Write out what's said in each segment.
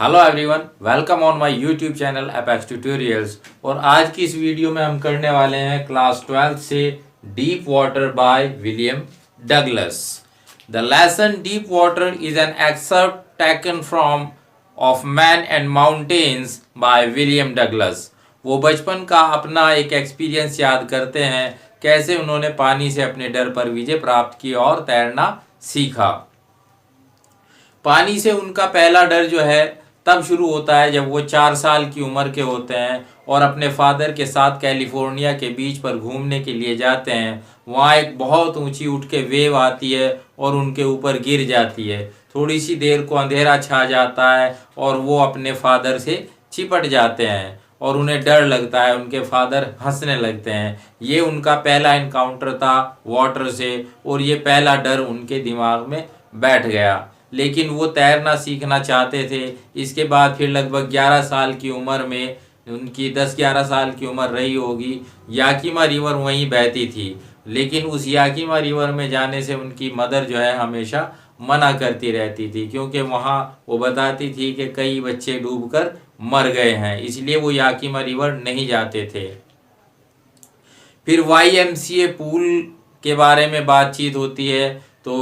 Hello everyone, welcome on my YouTube channel apex tutorials. और आज की इस वीडियो में हम करने वाले हैं क्लास 12 से deep water by William Douglas. The lesson deep water is an excerpt taken from of man and mountains by William Douglas. वो बचपन का अपना एक एक्सपीरियंस याद करते हैं, कैसे उन्होंने पानी से अपने डर पर विजय प्राप्त की और तैरना सीखा। पानी से उनका पहला डर जो है तब शुरू होता है जब वो 4 साल की उम्र के होते हैं और अपने फादर के साथ कैलिफोर्निया के बीच पर घूमने के लिए जाते हैं। वहाँ एक बहुत ऊंची उठ के वेव आती है और उनके ऊपर गिर जाती है। थोड़ी सी देर को अंधेरा छा जाता है और वो अपने फादर से चिपट जाते हैं और उन्हें डर लगता है। उनके फादर हंसने लगते हैं। ये उनका पहला इनकाउंटर था वाटर से और ये पहला डर उनके दिमाग में बैठ गया। लेकिन वो तैरना सीखना चाहते थे। इसके बाद फिर लगभग 11 साल की उम्र में, उनकी 10-11 साल की उम्र रही होगी, याकीमा रिवर वहीं बहती थी। लेकिन उस याकीमा रिवर में जाने से उनकी मदर जो है हमेशा मना करती रहती थी, क्योंकि वहाँ वो बताती थी कि कई बच्चे डूबकर मर गए हैं, इसलिए वो याकीमा रिवर नहीं जाते थे। फिर YMCA पूल के बारे में बातचीत होती है, तो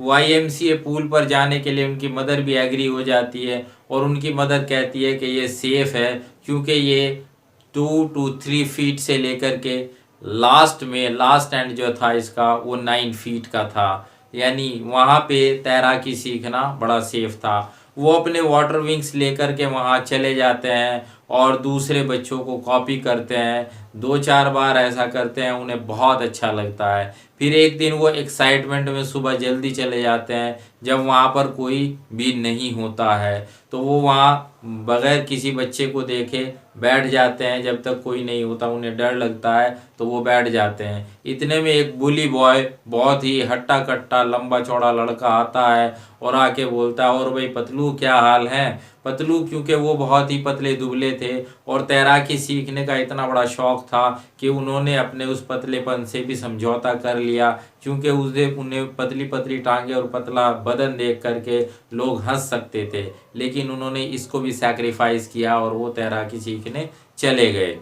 YMCA पूल पर जाने के लिए उनकी मदर भी एग्री हो जाती है और उनकी मदर कहती है कि ये सेफ़ है, क्योंकि ये 2 to 3 फीट से लेकर के लास्ट एंड जो था इसका वो 9 फीट का था। यानी वहाँ पे तैराकी सीखना बड़ा सेफ था। वो अपने वाटर विंग्स लेकर के वहाँ चले जाते हैं और दूसरे बच्चों को कॉपी करते हैं। 2-4 बार ऐसा करते हैं, उन्हें बहुत अच्छा लगता है। फिर एक दिन वो एक्साइटमेंट में सुबह जल्दी चले जाते हैं जब वहाँ पर कोई भी नहीं होता है, तो वो वहाँ बगैर किसी बच्चे को देखे बैठ जाते हैं। जब तक कोई नहीं होता उन्हें डर लगता है तो वो बैठ जाते हैं। इतने में एक बुली बॉय, बहुत ही हट्टा कट्टा लंबा चौड़ा लड़का आता है और आके बोलता है, और भाई पतलू क्या हाल है। पतलू क्योंकि वो बहुत ही पतले दुबले थे और तैराकी सीखने का इतना बड़ा शौक था कि उन्होंने अपने उस पतलेपन से भी समझौता कर लिया, क्योंकि उन्हें पतली पतली टांगे और पतला बदन देख करके लोग हंस सकते थे। लेकिन उन्होंने इसको भी सैक्रिफाइस किया और वो तैराकी सीखने चले गए।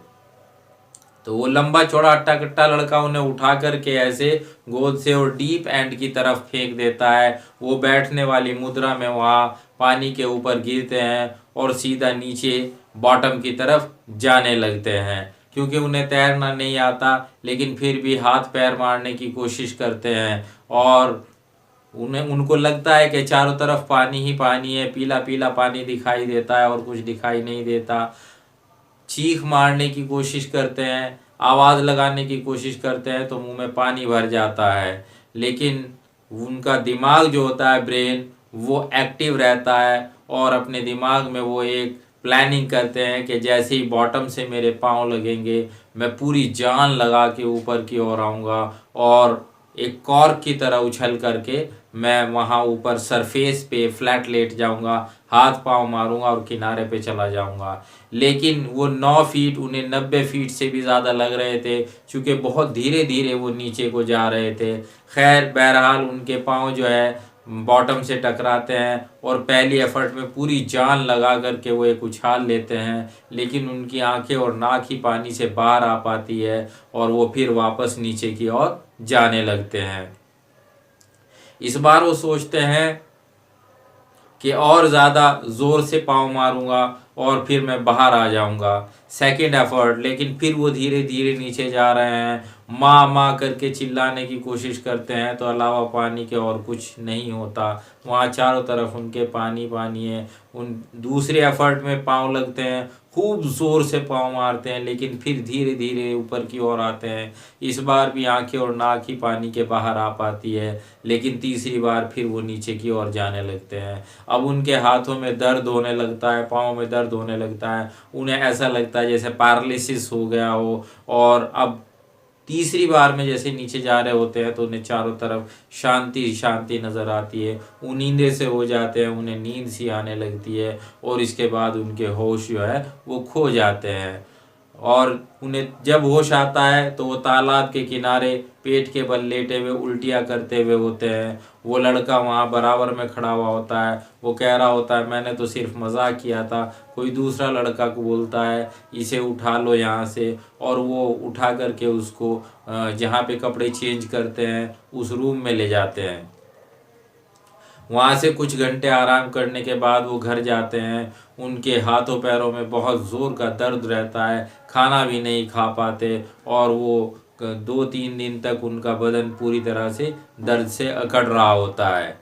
तो वो लंबा चौड़ा अट्टा कट्टा लड़का उन्हें उठा करके ऐसे गोद से और डीप एंड की तरफ फेंक देता है। वो बैठने वाली मुद्रा में वहाँ पानी के ऊपर गिरते हैं और सीधा नीचे बॉटम की तरफ जाने लगते हैं। क्योंकि उन्हें तैरना नहीं आता, लेकिन फिर भी हाथ पैर मारने की कोशिश करते हैं और उनको लगता है कि चारों तरफ पानी ही पानी है, पीला पीला पानी दिखाई देता है और कुछ दिखाई नहीं देता। चीख मारने की कोशिश करते हैं, आवाज़ लगाने की कोशिश करते हैं तो मुंह में पानी भर जाता है। लेकिन उनका दिमाग जो होता है, ब्रेन, वो एक्टिव रहता है और अपने दिमाग में वो एक प्लानिंग करते हैं कि जैसे ही बॉटम से मेरे पाँव लगेंगे मैं पूरी जान लगा के ऊपर की ओर आऊँगा और एक कॉर्क की तरह उछल करके मैं वहाँ ऊपर सरफेस पे फ्लैट लेट जाऊँगा, हाथ पांव मारूंगा और किनारे पे चला जाऊंगा। लेकिन वो 9 फीट उन्हें 90 फीट से भी ज़्यादा लग रहे थे, क्योंकि बहुत धीरे धीरे वो नीचे को जा रहे थे। खैर बहरहाल उनके पाँव जो है बॉटम से टकराते हैं और पहली एफर्ट में पूरी जान लगा करके वो एक उछाल लेते हैं, लेकिन उनकी आंखें और नाक ही पानी से बाहर आ पाती है और वो फिर वापस नीचे की ओर जाने लगते हैं। इस बार वो सोचते हैं कि और ज़्यादा ज़ोर से पाँव मारूंगा और फिर मैं बाहर आ जाऊंगा। सेकंड एफर्ट, लेकिन फिर वो धीरे धीरे नीचे जा रहे हैं। माँ माँ करके चिल्लाने की कोशिश करते हैं तो अलावा पानी के और कुछ नहीं होता। वहाँ चारों तरफ उनके पानी पानी है। उन दूसरे एफर्ट में पाँव लगते हैं, खूब ज़ोर से पाँव मारते हैं, लेकिन फिर धीरे धीरे ऊपर की ओर आते हैं। इस बार भी आंखें और नाक ही पानी के बाहर आ पाती है, लेकिन तीसरी बार फिर वो नीचे की ओर जाने लगते हैं। अब उनके हाथों में दर्द होने लगता है, पाँव में दर्द होने लगता है। उन्हें ऐसा लगता है जैसे पैरालिसिस हो गया हो। और अब तीसरी बार में जैसे नीचे जा रहे होते हैं तो उन्हें चारों तरफ शांति शांति नज़र आती है। वो नींदे से हो जाते हैं, उन्हें नींद सी आने लगती है और इसके बाद उनके होश जो है वो खो जाते हैं। और उन्हें जब होश आता है तो वो तालाब के किनारे पेट के बल लेटे हुए उल्टियाँ करते हुए होते हैं। वो लड़का वहाँ बराबर में खड़ा हुआ होता है, वो कह रहा होता है मैंने तो सिर्फ मजाक किया था। कोई दूसरा लड़का को बोलता है इसे उठा लो यहाँ से, और वो उठा करके उसको जहाँ पे कपड़े चेंज करते हैं उस रूम में ले जाते हैं। वहाँ से कुछ घंटे आराम करने के बाद वो घर जाते हैं। उनके हाथों पैरों में बहुत ज़ोर का दर्द रहता है, खाना भी नहीं खा पाते, और वो 2-3 दिन तक उनका बदन पूरी तरह से दर्द से अकड़ रहा होता है।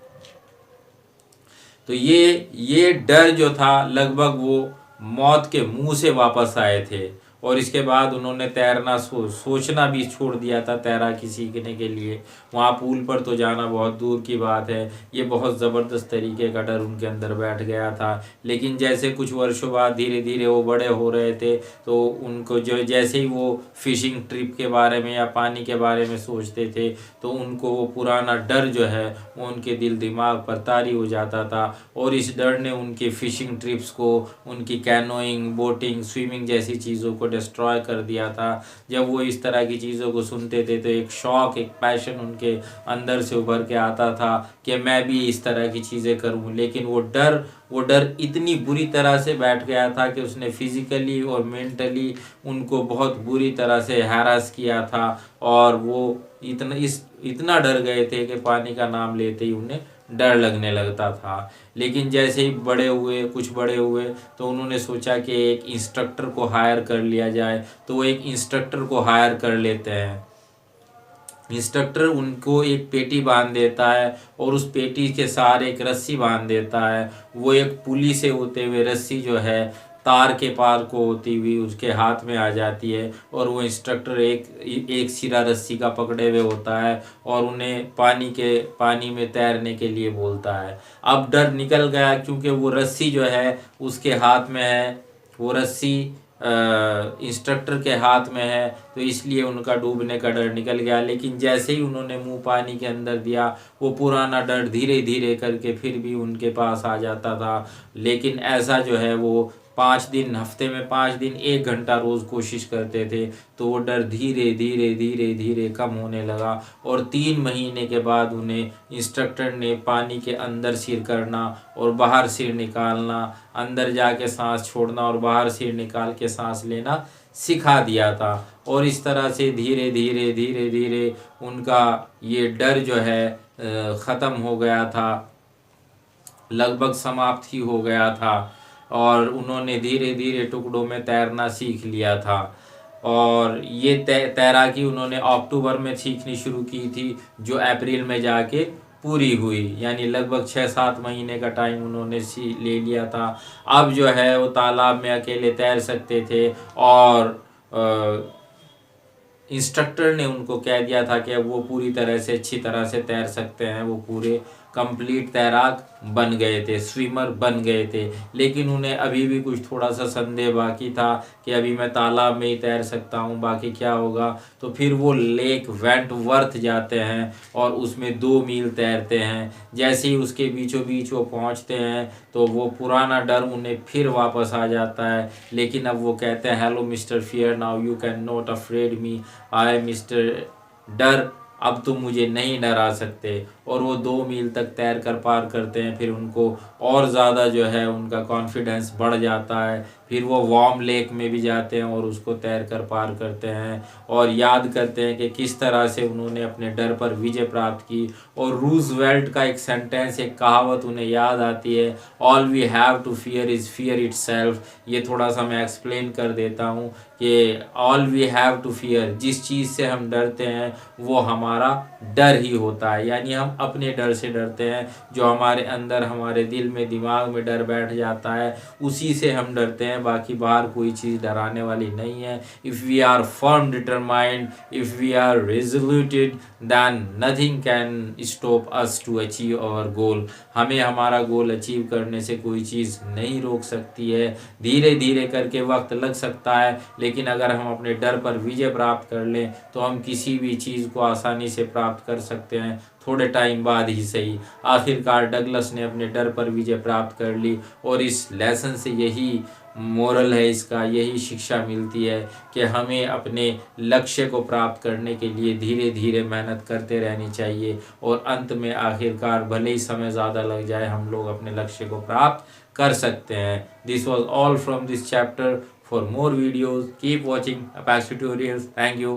तो ये डर जो था, लगभग वो मौत के मुंह से वापस आए थे। और इसके बाद उन्होंने तैरना सोचना भी छोड़ दिया था तैराकी सीखने के लिए। वहाँ पूल पर तो जाना बहुत दूर की बात है। ये बहुत ज़बरदस्त तरीके का डर उनके अंदर बैठ गया था। लेकिन जैसे कुछ वर्षों बाद धीरे धीरे वो बड़े हो रहे थे, तो उनको जो जैसे ही वो फिशिंग ट्रिप के बारे में या पानी के बारे में सोचते थे, तो उनको वो पुराना डर जो है वो उनके दिल दिमाग पर तारी हो जाता था। और इस डर ने उनकी फ़िशिंग ट्रिप्स को, उनकी कैनोइंग, बोटिंग, स्विमिंग जैसी चीज़ों को डिस्ट्रॉय कर दिया था। जब वो इस तरह की चीज़ों को सुनते थे तो एक शौक, एक पैशन उनके अंदर से उभर के आता था कि मैं भी इस तरह की चीज़ें करूं। लेकिन वो डर इतनी बुरी तरह से बैठ गया था कि उसने फिज़िकली और मेंटली उनको बहुत बुरी तरह से हैरास किया था। और वो इतना डर गए थे कि पानी का नाम लेते ही उन्हें डर लगने लगता था। लेकिन जैसे ही कुछ बड़े हुए, तो उन्होंने सोचा कि एक इंस्ट्रक्टर को हायर कर लिया जाए। तो वो एक इंस्ट्रक्टर को हायर कर लेते हैं। इंस्ट्रक्टर उनको एक पेटी बांध देता है और उस पेटी के सहारे एक रस्सी बांध देता है। वो एक पुली से होते हुए रस्सी जो है तार के पार को होती हुई उसके हाथ में आ जाती है, और वो इंस्ट्रक्टर एक सिरा रस्सी का पकड़े हुए होता है और उन्हें पानी में तैरने के लिए बोलता है। अब डर निकल गया, क्योंकि वो रस्सी जो है उसके हाथ में है, वो रस्सी इंस्ट्रक्टर के हाथ में है, तो इसलिए उनका डूबने का डर निकल गया। लेकिन जैसे ही उन्होंने मुंह पानी के अंदर दिया, वो पुराना डर धीरे धीरे करके फिर भी उनके पास आ जाता था। लेकिन ऐसा जो है वो 5 दिन, हफ्ते में 5 दिन 1 घंटा रोज़ कोशिश करते थे, तो वो डर धीरे धीरे धीरे धीरे कम होने लगा। और 3 महीने के बाद उन्हें इंस्ट्रक्टर ने पानी के अंदर सिर करना और बाहर सिर निकालना, अंदर जाके सांस छोड़ना और बाहर सिर निकाल के सांस लेना सिखा दिया था। और इस तरह से धीरे धीरे धीरे धीरे उनका ये डर जो है ख़त्म हो गया था, लगभग समाप्त ही हो गया था। और उन्होंने धीरे धीरे टुकड़ों में तैरना सीख लिया था। और ये तैराकी उन्होंने अक्टूबर में सीखनी शुरू की थी, जो अप्रैल में जाके पूरी हुई। यानी लगभग 6-7 महीने का टाइम उन्होंने ले लिया था। अब जो है वो तालाब में अकेले तैर सकते थे, और इंस्ट्रक्टर ने उनको कह दिया था कि वो पूरी तरह से अच्छी तरह से तैर सकते हैं। वो पूरे कंप्लीट तैराक बन गए थे, स्विमर बन गए थे। लेकिन उन्हें अभी भी कुछ थोड़ा सा संदेह बाकी था कि अभी मैं तालाब में ही तैर सकता हूँ, बाकी क्या होगा। तो फिर वो लेक वेंटवर्थ जाते हैं और उसमें 2 मील तैरते हैं। जैसे ही उसके बीचों बीच वो पहुँचते हैं, तो वो पुराना डर उन्हें फिर वापस आ जाता है। लेकिन अब वो कहते हैं hello mister fear, now you can not afraid me, I mister डर, अब तुम मुझे नहीं डरा सकते। और वो 2 मील तक तैर कर पार करते हैं। फिर उनको और ज़्यादा जो है उनका कॉन्फिडेंस बढ़ जाता है। फिर वो वार्म लेक में भी जाते हैं और उसको तैर कर पार करते हैं, और याद करते हैं कि किस तरह से उन्होंने अपने डर पर विजय प्राप्त की। और रूजवेल्ट का एक सेंटेंस, एक कहावत उन्हें याद आती है, all we have to fear is fear itself. ये थोड़ा सा मैं एक्सप्लेन कर देता हूँ कि all we have to fear, जिस चीज़ से हम डरते हैं वो हमारा डर ही होता है। यानी हम अपने डर से डरते हैं, जो हमारे अंदर, हमारे दिल में, दिमाग में डर बैठ जाता है, उसी से हम डरते हैं। बाकी बाहर कोई चीज़ डराने वाली नहीं है। If we are firm determined, if we are resoluted, then nothing can stop us to achieve our goal. हमें हमारा गोल अचीव करने से कोई चीज़ नहीं रोक सकती है। धीरे धीरे करके वक्त लग सकता है, लेकिन अगर हम अपने डर पर विजय प्राप्त कर लें तो हम किसी भी चीज़ को आसानी से प्राप्त कर सकते हैं, थोड़े टाइम बाद ही सही। आखिरकार डगलस ने अपने डर पर विजय प्राप्त कर ली, और इस लेसन से यही मोरल है इसका, यही शिक्षा मिलती है कि हमें अपने लक्ष्य को प्राप्त करने के लिए धीरे धीरे मेहनत करते रहनी चाहिए और अंत में आखिरकार भले ही समय ज़्यादा लग जाए हम लोग अपने लक्ष्य को प्राप्त कर सकते हैं। This was all from this chapter. For more videos keep watching apex tutorials. Thank you.